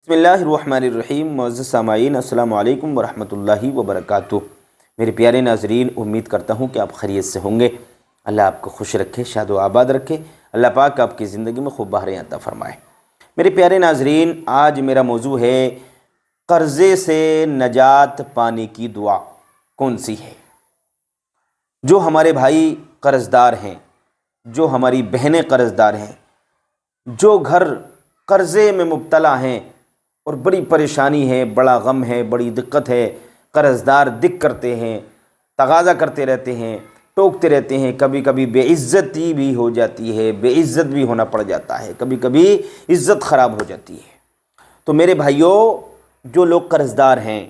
بسم اللہ الرحمن الرحیم۔ معزز سامعین، السلام علیکم ورحمۃ اللہ وبرکاتہ۔ میرے پیارے ناظرین، امید کرتا ہوں کہ آپ خیریت سے ہوں گے۔ اللہ آپ کو خوش رکھے، شاد و آباد رکھے۔ اللہ پاک آپ کی زندگی میں خوب بہریں عطا فرمائے۔ میرے پیارے ناظرین، آج میرا موضوع ہے قرضے سے نجات پانے کی دعا کون سی ہے۔ جو ہمارے بھائی قرض دار ہیں، جو ہماری بہنیں قرض دار ہیں، جو گھر قرضے میں مبتلا ہیں اور بڑی پریشانی ہے، بڑا غم ہے، بڑی دقت ہے، قرض دار دق کرتے ہیں، تقاضا کرتے رہتے ہیں، ٹوکتے رہتے ہیں، کبھی کبھی بے عزتی بھی ہو جاتی ہے، بے عزت بھی ہونا پڑ جاتا ہے، کبھی کبھی عزت خراب ہو جاتی ہے۔ تو میرے بھائیوں، جو لوگ قرض دار ہیں،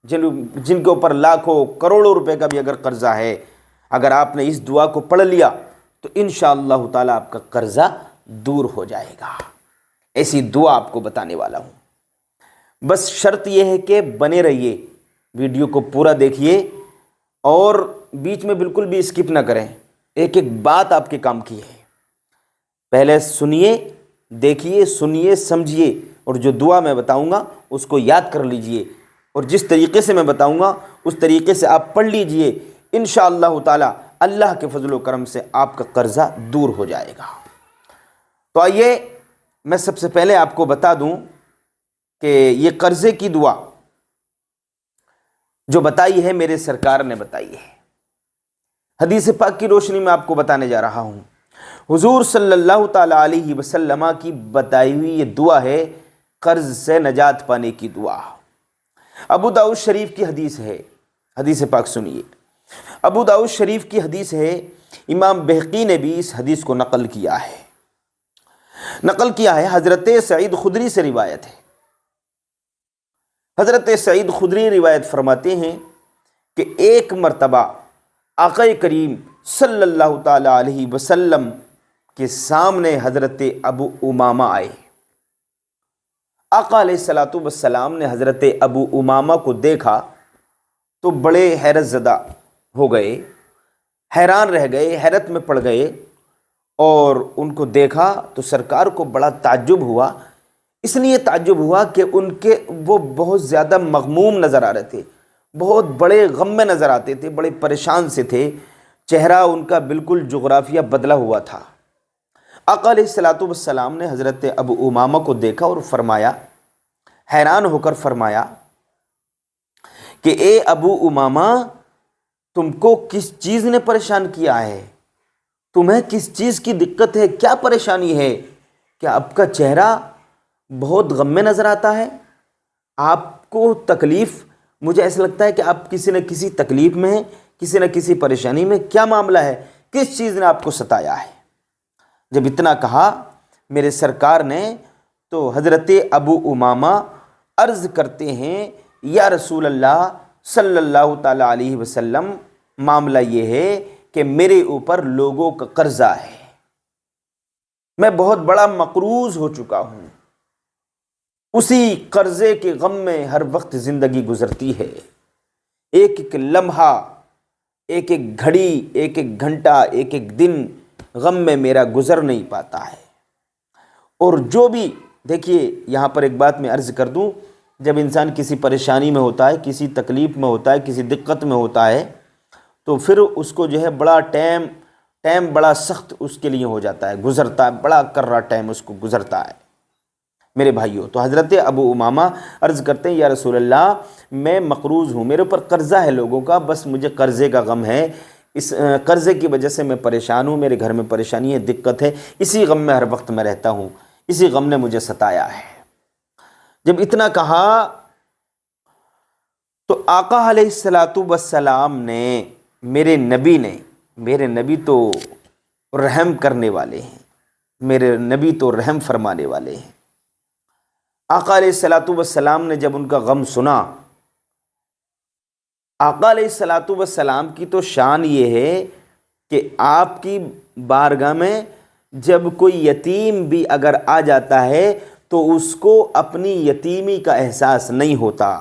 جن کے اوپر لاکھوں کروڑوں روپے کا بھی اگر قرضہ ہے، اگر آپ نے اس دعا کو پڑھ لیا تو انشاءاللہ تعالی آپ کا قرضہ دور ہو جائے گا۔ ایسی دعا آپ کو بتانے والا ہوں۔ بس شرط یہ ہے کہ بنے رہیے، ویڈیو کو پورا دیکھیے اور بیچ میں بالکل بھی اسکپ نہ کریں، ایک ایک بات آپ کے کام کی ہے۔ پہلے سنیے، دیکھیے، سنیے، سمجھیے، اور جو دعا میں بتاؤں گا اس کو یاد کر لیجئے، اور جس طریقے سے میں بتاؤں گا اس طریقے سے آپ پڑھ لیجئے۔ انشاءاللہ تعالی اللہ کے فضل و کرم سے آپ کا قرضہ دور ہو جائے گا۔ تو آئیے میں سب سے پہلے آپ کو بتا دوں کہ یہ قرضے کی دعا جو بتائی ہے میرے سرکار نے بتائی ہے، حدیث پاک کی روشنی میں آپ کو بتانے جا رہا ہوں۔ حضور صلی اللہ تعالی علیہ وسلم کی بتائی ہوئی یہ دعا ہے، قرض سے نجات پانے کی دعا۔ ابو داؤد شریف کی حدیث ہے، حدیث پاک سنیے۔ ابو داؤد شریف کی حدیث ہے، امام بہقی نے بھی اس حدیث کو نقل کیا ہے۔ حضرت سعید خدری سے روایت ہے۔ حضرت سعید خدری روایت فرماتے ہیں کہ ایک مرتبہ آقا کریم صلی اللہ تعالی علیہ وسلم کے سامنے حضرت ابو امامہ آئے۔ آقا علیہ السلام نے حضرت ابو امامہ کو دیکھا تو بڑے حیرت زدہ ہو گئے، حیران رہ گئے، حیرت میں پڑ گئے، اور ان کو دیکھا تو سرکار کو بڑا تعجب ہوا۔ اس لیے تعجب ہوا کہ وہ بہت زیادہ مغموم نظر آ رہے تھے، بہت بڑے غم میں نظر آتے تھے، بڑے پریشان سے تھے، چہرہ ان کا بالکل جغرافیہ بدلا ہوا تھا۔ آقا علیہ السلام نے حضرت ابو امامہ کو دیکھا اور فرمایا، حیران ہو کر فرمایا کہ اے ابو امامہ، تم کو کس چیز نے پریشان کیا ہے؟ تمہیں کس چیز کی دقت ہے؟ کیا پریشانی ہے؟ کیا آپ کا چہرہ بہت غم میں نظر آتا ہے؟ آپ کو تکلیف، مجھے ایسا لگتا ہے کہ آپ کسی نہ کسی تکلیف میں ہیں، کسی نہ کسی پریشانی میں۔ کیا معاملہ ہے؟ کس چیز نے آپ کو ستایا ہے؟ جب اتنا کہا میرے سرکار نے تو حضرت ابو امامہ عرض کرتے ہیں، یا رسول اللہ صلی اللہ تعالی علیہ وسلم، معاملہ یہ ہے کہ میرے اوپر لوگوں کا قرضہ ہے، میں بہت بڑا مقروض ہو چکا ہوں، اسی قرضے کے غم میں ہر وقت زندگی گزرتی ہے، ایک ایک لمحہ، ایک ایک گھڑی، ایک ایک گھنٹہ، ایک ایک دن غم میں میرا گزر نہیں پاتا ہے۔ اور جو بھی، دیکھیے یہاں پر ایک بات میں عرض کر دوں، جب انسان کسی پریشانی میں ہوتا ہے، کسی تکلیف میں ہوتا ہے، کسی دقت میں ہوتا ہے، تو پھر اس کو جو ہے بڑا ٹائم بڑا سخت اس کے لیے ہو جاتا ہے، گزرتا ہے، بڑا کرا ٹائم اس کو گزرتا ہے میرے بھائیوں۔ تو حضرت ابو امامہ عرض کرتے ہیں، یا رسول اللہ، میں مقروض ہوں، میرے اوپر قرضہ ہے لوگوں کا، بس مجھے قرضے کا غم ہے، اس قرضے کی وجہ سے میں پریشان ہوں، میرے گھر میں پریشانی ہے، دقت ہے، اسی غم میں ہر وقت میں رہتا ہوں، اسی غم نے مجھے ستایا ہے۔ جب اتنا کہا تو آقا علیہ السلام نے، میرے نبی تو رحم کرنے والے ہیں، میرے نبی تو رحم فرمانے والے ہیں۔ آقا علیہ السلام نے جب ان کا غم سنا، آقا علیہ السلام کی تو شان یہ ہے کہ آپ کی بارگاہ میں جب کوئی یتیم بھی اگر آ جاتا ہے تو اس کو اپنی یتیمی کا احساس نہیں ہوتا،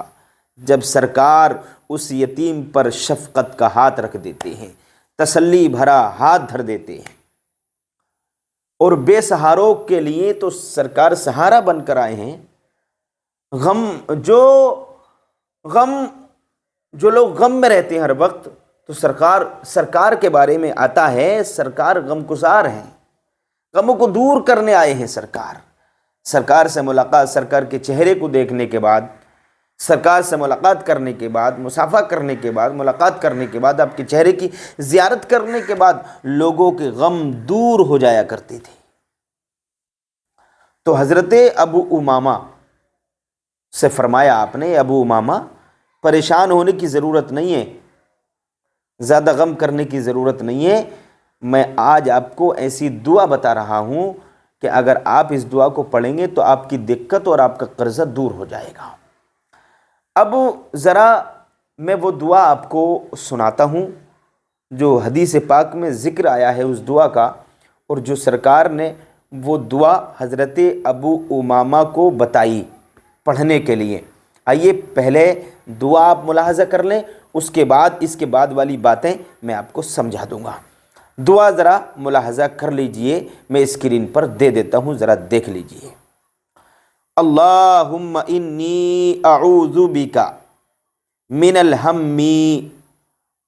جب سرکار اس یتیم پر شفقت کا ہاتھ رکھ دیتے ہیں، تسلی بھرا ہاتھ دھر دیتے ہیں، اور بے سہاروں کے لیے تو سرکار سہارا بن کر آئے ہیں۔ جو لوگ غم میں رہتے ہیں ہر وقت، تو سرکار کے بارے میں آتا ہے، سرکار غم گسار ہیں، غموں کو دور کرنے آئے ہیں۔ سرکار سے ملاقات، سرکار کے چہرے کو دیکھنے کے بعد، سرکار سے ملاقات کرنے کے بعد، مصافحہ کرنے کے بعد، ملاقات کرنے کے بعد، آپ کے چہرے کی زیارت کرنے کے بعد لوگوں کے غم دور ہو جایا کرتے تھے۔ تو حضرت ابو امامہ سے فرمایا آپ نے، ابو امامہ پریشان ہونے کی ضرورت نہیں ہے، زیادہ غم کرنے کی ضرورت نہیں ہے، میں آج آپ کو ایسی دعا بتا رہا ہوں کہ اگر آپ اس دعا کو پڑھیں گے تو آپ کی دقت اور آپ کا قرضہ دور ہو جائے گا۔ اب ذرا میں وہ دعا آپ کو سناتا ہوں جو حدیث پاک میں ذکر آیا ہے اس دعا کا، اور جو سرکار نے وہ دعا حضرت ابو امامہ کو بتائی پڑھنے کے لیے۔ آئیے پہلے دعا آپ ملاحظہ کر لیں، اس کے بعد والی باتیں میں آپ کو سمجھا دوں گا۔ دعا ذرا ملاحظہ کر لیجئے، میں اسکرین پر دے دیتا ہوں، ذرا دیکھ لیجئے۔ اللہم انی اعوذ بک من الہم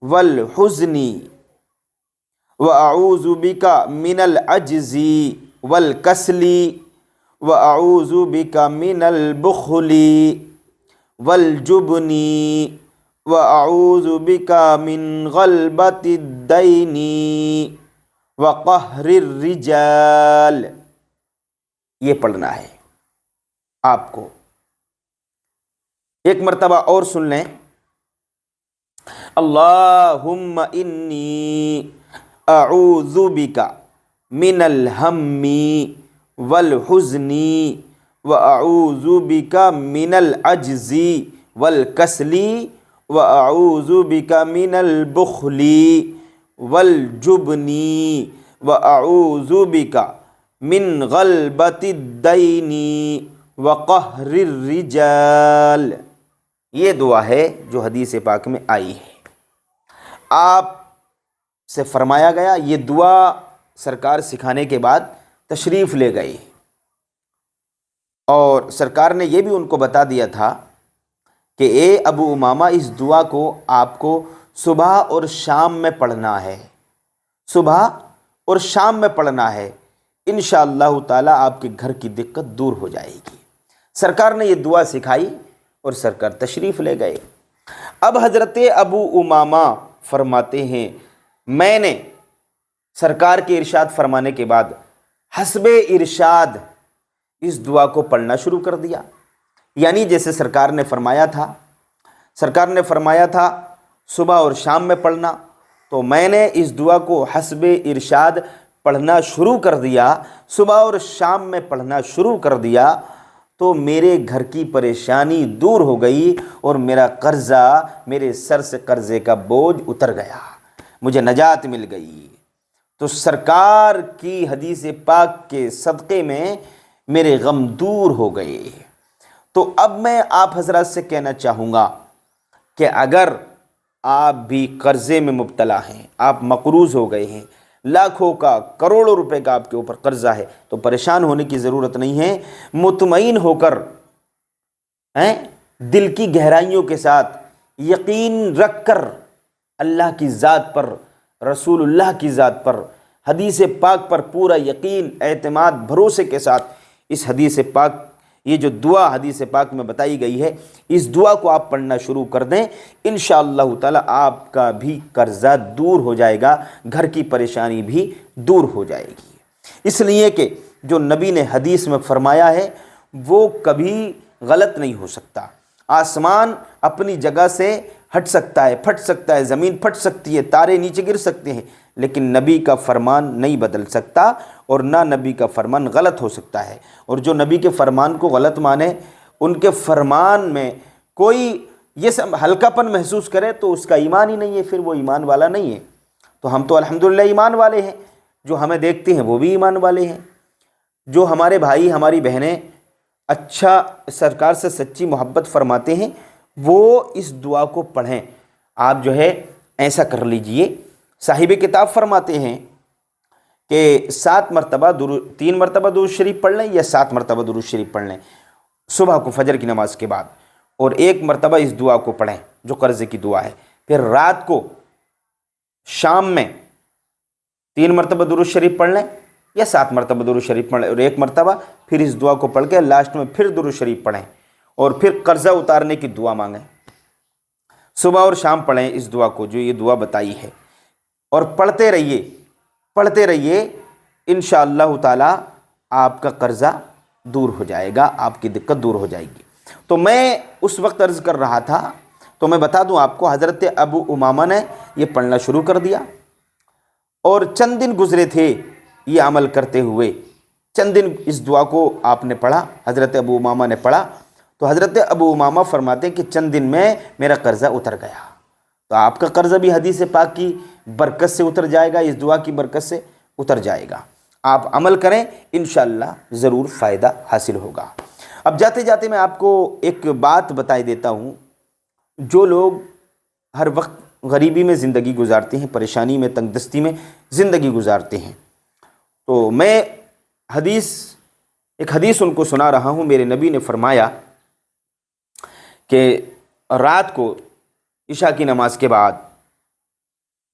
والحزن واعوذ بک من العجز والکسل واعوذ بک من البخل والجبن واعوذ بک من غلبۃ الدین وقہر الرجال۔ یہ پڑھنا ہے آپ کو۔ ایک مرتبہ اور سن لیں۔ اللہم انی اعوذ بک من الہم والحزن واعوذ بک من العجز والکسل واعوذ بک من البخل والجبن واعوذ بک من غلبۃ الدین وقہر الرجال۔ یہ دعا ہے جو حدیث پاک میں آئی ہے۔ آپ سے فرمایا گیا، یہ دعا سرکار سکھانے کے بعد تشریف لے گئی، اور سرکار نے یہ بھی ان کو بتا دیا تھا کہ اے ابو امامہ، اس دعا کو آپ کو صبح اور شام میں پڑھنا ہے، صبح اور شام میں پڑھنا ہے، انشاءاللہ تعالی آپ کے گھر کی دقت دور ہو جائے گی۔ سرکار نے یہ دعا سکھائی اور سرکار تشریف لے گئے۔ اب حضرت ابو امامہ فرماتے ہیں، میں نے سرکار کے ارشاد فرمانے کے بعد حسب ارشاد اس دعا کو پڑھنا شروع کر دیا، یعنی جیسے سرکار نے فرمایا تھا صبح اور شام میں پڑھنا، تو میں نے اس دعا کو حسب ارشاد پڑھنا شروع کر دیا، صبح اور شام میں پڑھنا شروع کر دیا، تو میرے گھر کی پریشانی دور ہو گئی اور میرا قرضہ، میرے سر سے قرضے کا بوجھ اتر گیا، مجھے نجات مل گئی۔ تو سرکار کی حدیث پاک کے صدقے میں میرے غم دور ہو گئے۔ تو اب میں آپ حضرات سے کہنا چاہوں گا کہ اگر آپ بھی قرضے میں مبتلا ہیں، آپ مقروض ہو گئے ہیں، لاکھوں کا، کروڑوں روپے کا آپ کے اوپر قرضہ ہے، تو پریشان ہونے کی ضرورت نہیں ہے، مطمئن ہو کر، دل کی گہرائیوں کے ساتھ یقین رکھ کر اللہ کی ذات پر، رسول اللہ کی ذات پر، حدیث پاک پر پورا یقین، اعتماد، بھروسے کے ساتھ اس حدیث پاک، یہ جو دعا حدیث پاک میں بتائی گئی ہے، اس دعا کو آپ پڑھنا شروع کر دیں، انشاءاللہ تعالی آپ کا بھی قرضہ دور ہو جائے گا، گھر کی پریشانی بھی دور ہو جائے گی۔ اس لیے کہ جو نبی نے حدیث میں فرمایا ہے وہ کبھی غلط نہیں ہو سکتا۔ آسمان اپنی جگہ سے ہٹ سکتا ہے، پھٹ سکتا ہے، زمین پھٹ سکتی ہے، تارے نیچے گر سکتے ہیں، لیکن نبی کا فرمان نہیں بدل سکتا، اور نہ نبی کا فرمان غلط ہو سکتا ہے۔ اور جو نبی کے فرمان کو غلط مانے، ان کے فرمان میں کوئی یہ سب ہلکا پن محسوس کرے، تو اس کا ایمان ہی نہیں ہے، پھر وہ ایمان والا نہیں ہے۔ تو ہم تو الحمدللہ ایمان والے ہیں، جو ہمیں دیکھتے ہیں وہ بھی ایمان والے ہیں، جو ہمارے بھائی ہماری بہنیں اچھا سرکار سے سچی محبت فرماتے ہیں، وہ اس دعا کو پڑھیں۔ آپ جو ہے ایسا کر لیجئے۔ صاحب کتاب فرماتے ہیں کہ 3 مرتبہ درود شریف پڑھ لیں یا 7 مرتبہ درود شریف پڑھ لیں، صبح کو فجر کی نماز کے بعد، اور 1 مرتبہ اس دعا کو پڑھیں جو قرضے کی دعا ہے۔ پھر رات کو شام میں 3 مرتبہ درود شریف پڑھ لیں یا 7 مرتبہ درود شریف پڑھ لیں، اور 1 مرتبہ پھر اس دعا کو پڑھ کے لاسٹ میں پھر درود شریف پڑھیں، اور پھر قرضہ اتارنے کی دعا مانگیں۔ صبح اور شام پڑھیں اس دعا کو جو یہ دعا بتائی ہے، اور پڑھتے رہیے انشاءاللہ تعالی آپ کا قرضہ دور ہو جائے گا، آپ کی دقت دور ہو جائے گی۔ تو میں اس وقت عرض کر رہا تھا، تو میں بتا دوں آپ کو، حضرت ابو امامہ نے یہ پڑھنا شروع کر دیا، اور چند دن گزرے تھے یہ عمل کرتے ہوئے، چند دن اس دعا کو آپ نے پڑھا، حضرت ابو امامہ نے پڑھا، تو حضرت ابو امامہ فرماتے ہیں کہ چند دن میں میرا قرضہ اتر گیا۔ تو آپ کا قرضہ بھی حدیث پاک کی برکت سے اتر جائے گا، اس دعا کی برکت سے اتر جائے گا۔ آپ عمل کریں، انشاءاللہ ضرور فائدہ حاصل ہوگا۔ اب جاتے جاتے میں آپ کو ایک بات بتائی دیتا ہوں، جو لوگ ہر وقت غریبی میں زندگی گزارتے ہیں، پریشانی میں، تنگ دستی میں زندگی گزارتے ہیں، تو میں ایک حدیث ان کو سنا رہا ہوں۔ میرے نبی نے فرمایا کہ رات کو عشاء کی نماز کے بعد،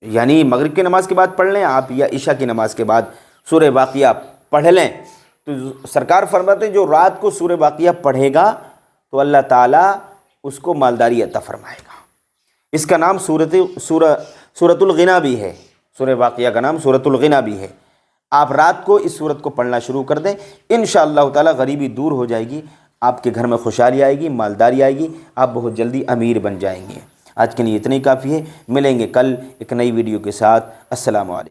یعنی مغرب کی نماز کے بعد پڑھ لیں آپ، یا عشاء کی نماز کے بعد سورہ واقعہ پڑھ لیں، تو سرکار فرماتے ہیں جو رات کو سورہ واقعہ پڑھے گا تو اللہ تعالیٰ اس کو مالداری عطا فرمائے گا۔ اس کا نام سورۃ الغنا بھی ہے، سورہ واقعہ کا نام سورۃ الغنا بھی ہے۔ آپ رات کو اس سورت کو پڑھنا شروع کر دیں، انشاءاللہ تعالیٰ غریبی دور ہو جائے گی، آپ کے گھر میں خوشحالی آئے گی، مالداری آئے گی، آپ بہت جلدی امیر بن جائیں گے۔ آج کے لیے اتنا ہی کافی ہے، ملیں گے کل ایک نئی ویڈیو کے ساتھ۔ السلام علیکم۔